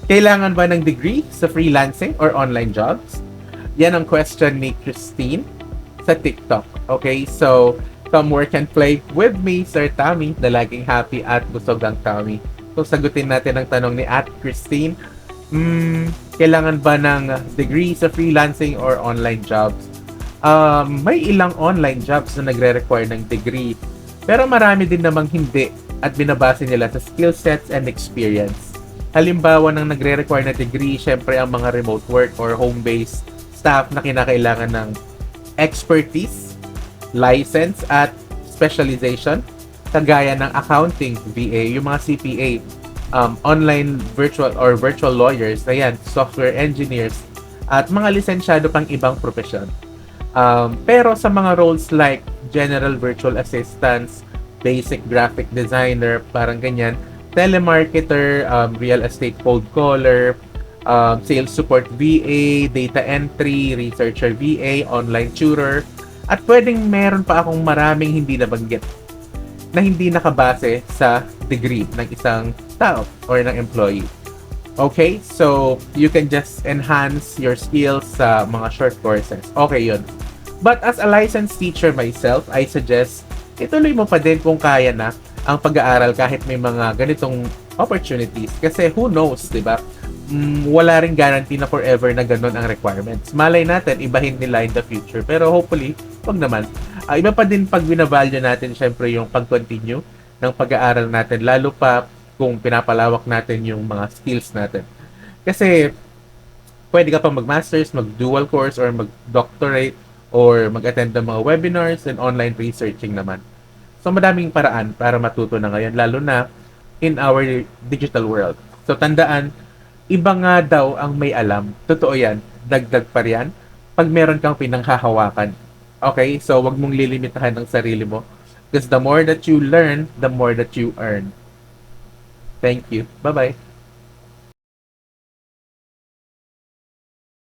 Kailangan ba ng degree sa freelancing or online jobs? Yan ang question ni Christine sa TikTok. Okay, so come work and play with me, Sir Tommy, na laging happy at busog ang Tommy. So sagutin natin ang tanong ni at Christine. Kailangan ba ng degree sa freelancing or online jobs? May ilang online jobs na nagre-require ng degree. Pero marami din namang hindi at binabase nila sa skill sets and experience. Halimbawa ng nagre-require na degree, syempre ang mga remote work or home-based staff na kinakailangan ng expertise, license at specialization kagaya ng accounting, VA, yung mga CPA, online virtual lawyers, ayan, software engineers, at mga lisensyado pang ibang profesyon. Pero sa mga roles like general virtual assistants, basic graphic designer, parang ganyan, telemarketer, real estate cold caller, sales support VA, data entry, researcher VA, online tutor, at pwedeng meron pa akong maraming hindi nabanggit na hindi nakabase sa degree ng isang tao or ng employee. Okay? So, you can just enhance your skills sa mga short courses. Okay yun. But as a licensed teacher myself, I suggest ituloy mo pa din kung kaya na ang pag-aaral kahit may mga ganitong opportunities. Kasi who knows, di ba? Wala rin guarantee na forever na ganun ang requirements. Malay natin, ibahin nila in the future. Pero hopefully, wag naman. Iba pa din pag binavalue natin, syempre, yung pag-continue ng pag-aaral natin. Lalo pa kung pinapalawak natin yung mga skills natin. Kasi, pwede ka pa mag-masters, mag-dual course, or mag-doctorate, or mag-attend ng mga webinars and online researching naman. So, madaming paraan para matuto na ngayon, lalo na in our digital world. So, tandaan, iba nga daw ang may alam. Totoo yan. Dagdag pa yan. Pag meron kang pinanghahawakan. Okay? So, wag mong lilimitahan ang sarili mo. Because the more that you learn, the more that you earn. Thank you. Bye-bye.